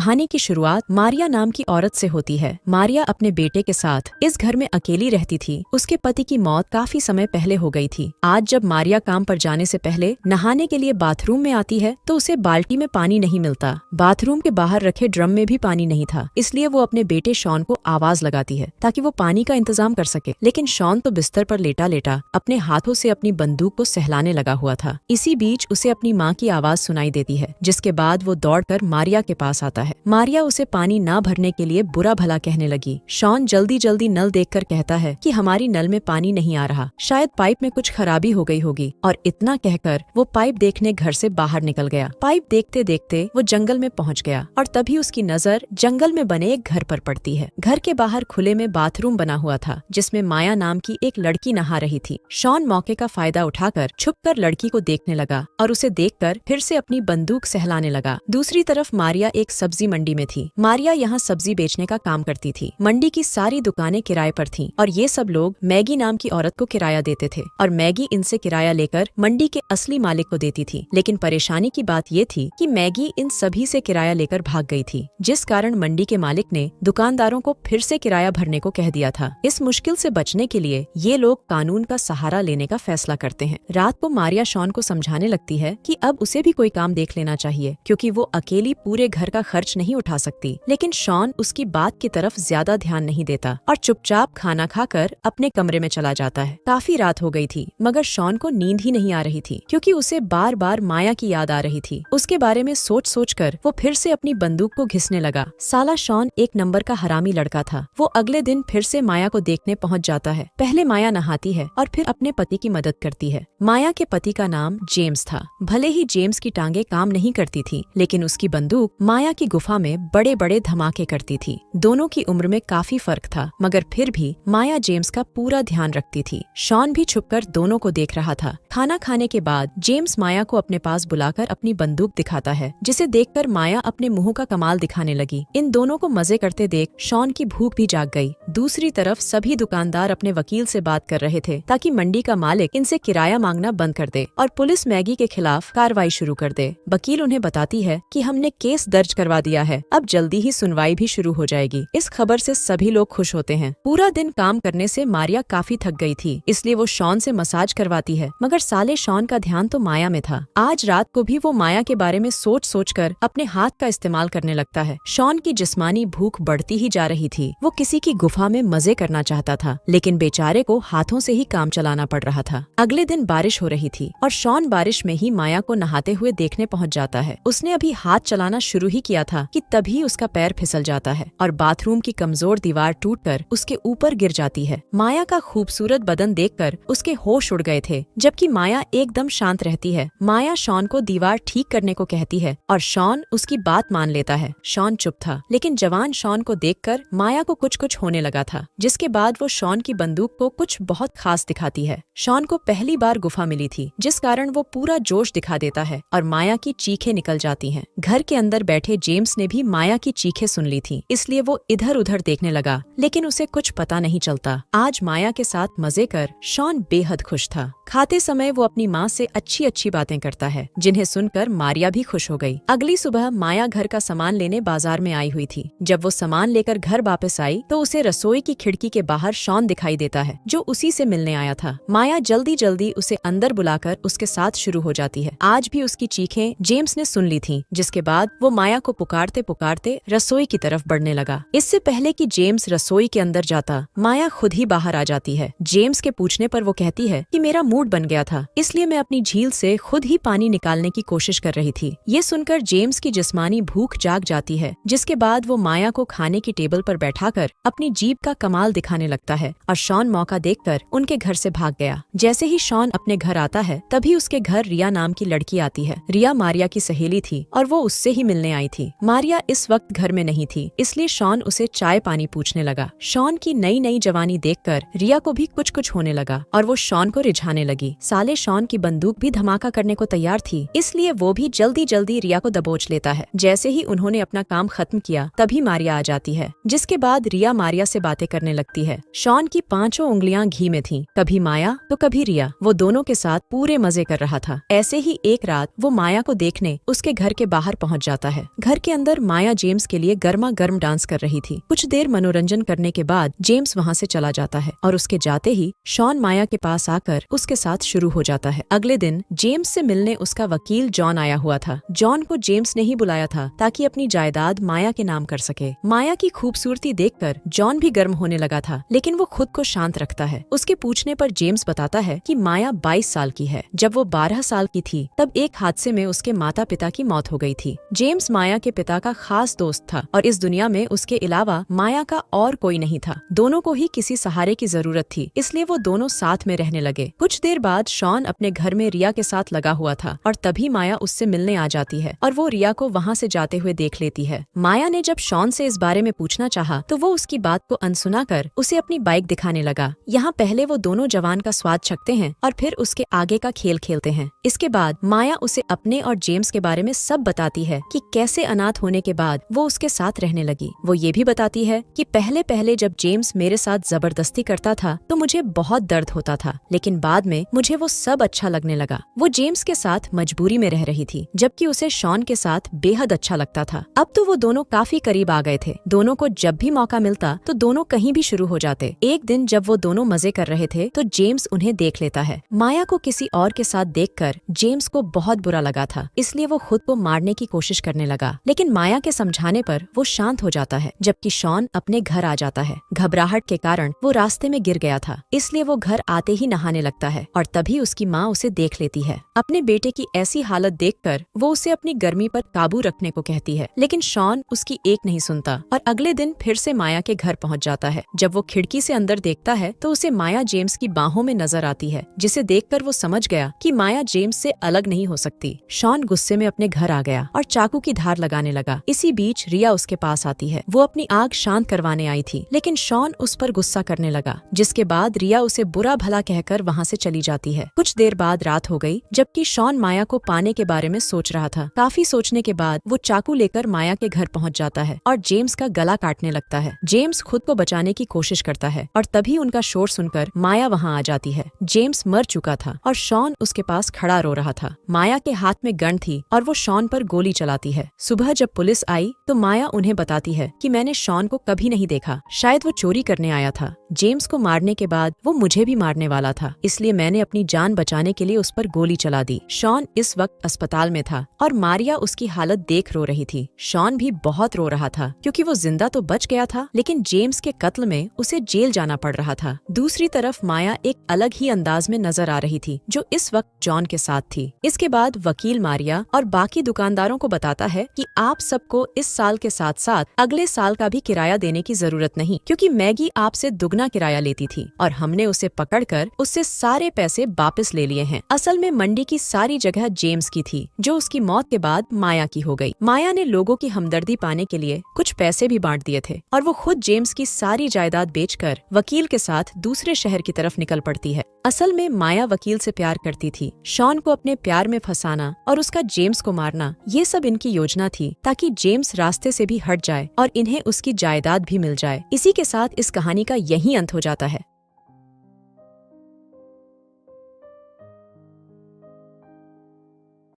कहानी की शुरुआत मारिया नाम की औरत से होती है। मारिया अपने बेटे के साथ इस घर में अकेली रहती थी। उसके पति की मौत काफी समय पहले हो गई थी। आज जब मारिया काम पर जाने से पहले नहाने के लिए बाथरूम में आती है तो उसे बाल्टी में पानी नहीं मिलता। बाथरूम के बाहर रखे ड्रम में भी पानी नहीं था, इसलिए वो अपने बेटे शॉन को आवाज लगाती है ताकि वो पानी का इंतजाम कर सके। लेकिन शॉन तो बिस्तर पर लेटा लेटा अपने हाथों से अपनी बंदूक को सहलाने लगा हुआ था। इसी बीच उसे अपनी माँ की आवाज सुनाई देती है, जिसके बाद वो दौड़कर मारिया के पास आता है। मारिया उसे पानी ना भरने के लिए बुरा भला कहने लगी। शॉन जल्दी जल्दी नल देखकर कहता है कि हमारी नल में पानी नहीं आ रहा, शायद पाइप में कुछ खराबी हो गई होगी। और इतना कहकर वो पाइप देखने घर से बाहर निकल गया। पाइप देखते देखते वो जंगल में पहुंच गया और तभी उसकी नजर जंगल में बने एक घर पर पड़ती है। घर के बाहर खुले में बाथरूम बना हुआ था, जिसमें माया नाम की एक लड़की नहा रही थी। शॉन मौके का फायदा उठाकर छुपकर लड़की को देखने लगा और उसे देखकर फिर से अपनी बंदूक सहलाने लगा। दूसरी तरफ मारिया एक सब्जी मंडी में थी। मारिया यहाँ सब्जी बेचने का काम करती थी। मंडी की सारी दुकानें किराए पर थीं और ये सब लोग मैगी नाम की औरत को किराया देते थे और मैगी इनसे किराया लेकर मंडी के असली मालिक को देती थी। लेकिन परेशानी की बात ये थी कि मैगी इन सभी से किराया लेकर भाग गई थी, जिस कारण मंडी के मालिक ने दुकानदारों को फिर से किराया भरने को कह दिया था। इस मुश्किल से बचने के लिए ये लोग कानून का सहारा लेने का फैसला करते हैं। रात को मारिया शॉन को समझाने लगती है कि अब उसे भी कोई काम देख लेना चाहिए, क्योंकि वो अकेली पूरे घर का खर्च नहीं उठा सकती। लेकिन शॉन उसकी बात की तरफ ज्यादा ध्यान नहीं देता और चुपचाप खाना खाकर अपने कमरे में चला जाता है। काफी रात हो गई थी, मगर शॉन को नींद ही नहीं आ रही थी, क्योंकि उसे बार बार माया की याद आ रही थी। उसके बारे में सोच सोच कर वो फिर से अपनी बंदूक को घिसने लगा। साला शॉन एक नंबर का हरामी लड़का था। वो अगले दिन फिर से माया को देखने पहुंच जाता है। पहले माया नहाती है और फिर अपने पति की मदद करती है। माया के पति का नाम जेम्स था। भले ही जेम्स की टांगे काम नहीं करती थी, लेकिन उसकी बंदूक माया की गुफा में बड़े बड़े धमाके करती थी। दोनों की उम्र में काफी फर्क था, मगर फिर भी माया जेम्स का पूरा ध्यान रखती थी। शॉन भी छुपकर दोनों को देख रहा था। खाना खाने के बाद जेम्स माया को अपने पास बुलाकर अपनी बंदूक दिखाता है, जिसे देखकर माया अपने मुंह का कमाल दिखाने लगी। इन दोनों को मजे करते देख शॉन की भूख भी जाग गई। दूसरी तरफ सभी दुकानदार अपने वकील से बात कर रहे थे ताकि मंडी का मालिक इनसे किराया मांगना बंद कर दे और पुलिस मैगी के खिलाफ कार्रवाई शुरू कर दे। वकील उन्हें बताती है कि हमने केस दर्ज करवा दिया है, अब जल्दी ही सुनवाई भी शुरू हो जाएगी। इस खबर से सभी लोग खुश होते हैं। पूरा दिन काम करने से मारिया काफी थक गई थी, इसलिए वो शॉन से मसाज करवाती है, मगर साले शॉन का ध्यान तो माया में था। आज रात को भी वो माया के बारे में सोच सोच कर अपने हाथ का इस्तेमाल करने लगता है। शॉन की जिस्मानी भूख बढ़ती ही जा रही थी। वो किसी की गुफा में मजे करना चाहता था, लेकिन बेचारे को हाथों से ही काम चलाना पड़ रहा था। अगले दिन बारिश हो रही थी और शॉन बारिश में ही माया को नहाते हुए देखने पहुंच जाता है। उसने अभी हाथ चलाना शुरू ही किया था कि तभी उसका पैर फिसल जाता है और बाथरूम की कमजोर दीवार टूटकर उसके ऊपर गिर जाती है। माया का खूबसूरत बदन देखकर उसके होश उड़ गए थे, जबकि माया एकदम शांत रहती है। माया शॉन को दीवार ठीक करने को कहती है और शॉन उसकी बात मान लेता है। शॉन चुप था, लेकिन जवान शॉन को देखकर माया को कुछ कुछ होने लगा था, जिसके बाद वो शॉन की बंदूक को कुछ बहुत खास दिखाती है। शॉन को पहली बार गुफा मिली थी, जिस कारण वो पूरा जोश दिखा देता है और माया की चीखें निकल जाती हैं। घर के अंदर बैठे जेम्स ने भी माया की चीखें सुन ली थी, इसलिए वो इधर उधर देखने लगा, लेकिन उसे कुछ पता नहीं चलता। आज माया के साथ मजे कर शॉन बेहद खुश था। खाते समय वो अपनी माँ से अच्छी अच्छी बातें करता है, जिन्हें सुनकर मारिया भी खुश हो गई। अगली सुबह माया घर का सामान लेने बाजार में आई हुई थी। जब वो सामान लेकर घर वापस आई तो उसे रसोई की खिड़की के बाहर शॉन दिखाई देता है, जो उसी से मिलने आया था। माया जल्दी जल्दी उसे अंदर बुलाकर उसके साथ शुरू हो जाती है। आज भी उसकी चीखें जेम्स ने सुन ली थी, जिसके बाद वो माया को पुकारते पुकारते रसोई की तरफ बढ़ने लगा। इससे पहले कि जेम्स रसोई के अंदर जाता, माया खुद ही बाहर आ जाती है। जेम्स के पूछने पर वो कहती है कि मेरा मूड बन गया था, इसलिए मैं अपनी झील से खुद ही पानी निकालने की कोशिश कर रही थी। ये सुनकर जेम्स की जिस्मानी भूख जाग जाती है, जिसके बाद वो माया को खाने की टेबल पर बैठाकर अपनी जीभ का कमाल दिखाने लगता है और शॉन मौका देखकर उनके घर से भाग गया। जैसे ही शॉन अपने घर आता है, तभी उसके घर रिया नाम की लड़की आती है। रिया मारिया की सहेली थी और वो उससे ही मिलने आई थी। मारिया इस वक्त घर में नहीं थी, इसलिए शॉन उसे चाय पानी पूछने लगा। शॉन की नई नई जवानी देखकर रिया को भी कुछ कुछ होने लगा और वो शॉन को रिझाने लगी। साले शॉन की बंदूक भी धमाका करने को तैयार थी, इसलिए वो भी जल्दी जल्दी रिया को दबोच लेता है। जैसे ही उन्होंने अपना काम खत्म किया, तभी मारिया आ जाती है, जिसके बाद रिया मारिया से बातें करने लगती है। शॉन की 5 उंगलियां घी में थीं, कभी माया तो कभी रिया। वो दोनों के साथ पूरे मजे कर रहा था। ऐसे ही एक रात वो माया को देखने उसके घर के बाहर पहुंच जाता है। घर इसके अंदर माया जेम्स के लिए गर्मा गर्म डांस कर रही थी। कुछ देर मनोरंजन करने के बाद जेम्स वहाँ से चला जाता है और उसके जाते ही शॉन माया के पास आकर उसके साथ शुरू हो जाता है। अगले दिन जेम्स से मिलने उसका वकील जॉन आया हुआ था। जॉन को जेम्स ने ही बुलाया था ताकि अपनी जायदाद माया के नाम कर सके। माया की खूबसूरती देखकर जॉन भी गर्म होने लगा था, लेकिन वो खुद को शांत रखता है। उसके पूछने पर जेम्स बताता है कि माया 22 साल की है। जब वो 12 साल की थी तब एक हादसे में उसके माता पिता की मौत हो गई थी। जेम्स माया के पिता का खास दोस्त था और इस दुनिया में उसके अलावा माया का और कोई नहीं था। दोनों को ही किसी सहारे की जरूरत थी, इसलिए वो दोनों साथ में रहने लगे। कुछ देर बाद शॉन अपने घर में रिया के साथ लगा हुआ था और तभी माया उससे मिलने आ जाती है और वो रिया को वहाँ से जाते हुए देख लेती है। माया ने जब शॉन से इस बारे में पूछना चाहा तो वो उसकी बात को अनसुना कर उसे अपनी बाइक दिखाने लगा। यहाँ पहले वो दोनों जवान का स्वाद चखते हैं और फिर उसके आगे का खेल खेलते हैं। इसके बाद माया उसे अपने और जेम्स के बारे में सब बताती है कि कैसे अनाथ होने के बाद वो उसके साथ रहने लगी। वो ये भी बताती है कि पहले पहले जब जेम्स मेरे साथ जबरदस्ती करता था तो मुझे बहुत दर्द होता था, लेकिन बाद में मुझे वो सब अच्छा लगने लगा। वो जेम्स के साथ मजबूरी में रह रही थी, जबकि उसे शॉन के साथ बेहद अच्छा लगता था। अब तो वो दोनों काफी करीब आ गए थे। दोनों को जब भी मौका मिलता तो दोनों कहीं भी शुरू हो जाते। एक दिन जब वो दोनों मजे कर रहे थे तो जेम्स उन्हें देख लेता है। माया को किसी और के साथ देखकर जेम्स को बहुत बुरा लगा था, इसलिए वो खुद को मारने की कोशिश करने लगा, लेकिन माया के समझाने पर वो शांत हो जाता है। जबकि शॉन अपने घर आ जाता है। घबराहट के कारण वो रास्ते में गिर गया था, इसलिए वो घर आते ही नहाने लगता है और तभी उसकी माँ उसे देख लेती है। अपने बेटे की ऐसी हालत देखकर वो उसे अपनी गर्मी पर काबू रखने को कहती है, लेकिन शॉन उसकी एक नहीं सुनता और अगले दिन फिर से माया के घर पहुँच जाता है। जब वो खिड़की से अंदर देखता है तो उसे माया जेम्स की बाहों में नजर आती है, जिसे देखकर वो समझ गया कि माया जेम्स से अलग नहीं हो सकती। शॉन गुस्से में अपने घर आ गया और चाकू की धार लगाने लगा। इसी बीच रिया उसके पास आती है। वो अपनी आग शांत करवाने आई थी, लेकिन शॉन उस पर गुस्सा करने लगा, जिसके बाद रिया उसे बुरा भला कहकर वहाँ से चली जाती है। कुछ देर बाद रात हो गई, जबकि शॉन माया को पाने के बारे में सोच रहा था। काफी सोचने के बाद वो चाकू लेकर माया के घर पहुँच जाता है और जेम्स का गला काटने लगता है। जेम्स खुद को बचाने की कोशिश करता है और तभी उनका शोर सुनकर माया वहाँ आ जाती है। जेम्स मर चुका था और शॉन उसके पास खड़ा रो रहा था। माया के हाथ में गन थी और वो शॉन पर गोली चलाती है। सुबह जब पुलिस आई तो माया उन्हें बताती है कि मैंने शॉन को कभी नहीं देखा, शायद वो चोरी करने आया था। जेम्स को मारने के बाद वो मुझे भी मारने वाला था, इसलिए मैंने अपनी जान बचाने के लिए उस पर गोली चला दी। शॉन इस वक्त अस्पताल में था और मारिया उसकी हालत देख रो रही थी। शॉन भी बहुत रो रहा था क्योंकि वो जिंदा तो बच गया था, लेकिन जेम्स के कत्ल में उसे जेल जाना पड़ रहा था। दूसरी तरफ माया एक अलग ही अंदाज में नजर आ रही थी, जो इस वक्त जॉन के साथ थी। इसके बाद वकील मारिया और बाकी दुकानदारों को बताता है कि आप सबको इस साल के साथ साथ अगले साल का भी किराया देने की जरूरत नहीं, क्योंकि मैगी आपसे दुगना किराया लेती थी और हमने उसे पकड़कर उससे सारे पैसे वापस ले लिए हैं। असल में मंडी की सारी जगह जेम्स की थी, जो उसकी मौत के बाद माया की हो गई। माया ने लोगों की हमदर्दी पाने के लिए कुछ पैसे भी बांट दिए थे और वो खुद जेम्स की सारी जायदाद बेचकर वकील के साथ दूसरे शहर की तरफ निकल पड़ती है। असल में माया वकील से प्यार करती थी। शॉन को अपने प्यार में फंसाना और उसका जेम्स को मारना, ये सब इनकी योजना थी ताकि जेम्स रास्ते से भी हट जाए और इन्हें उसकी जायदाद भी मिल जाए। इसी के साथ इस कहानी का यही अंत हो जाता है।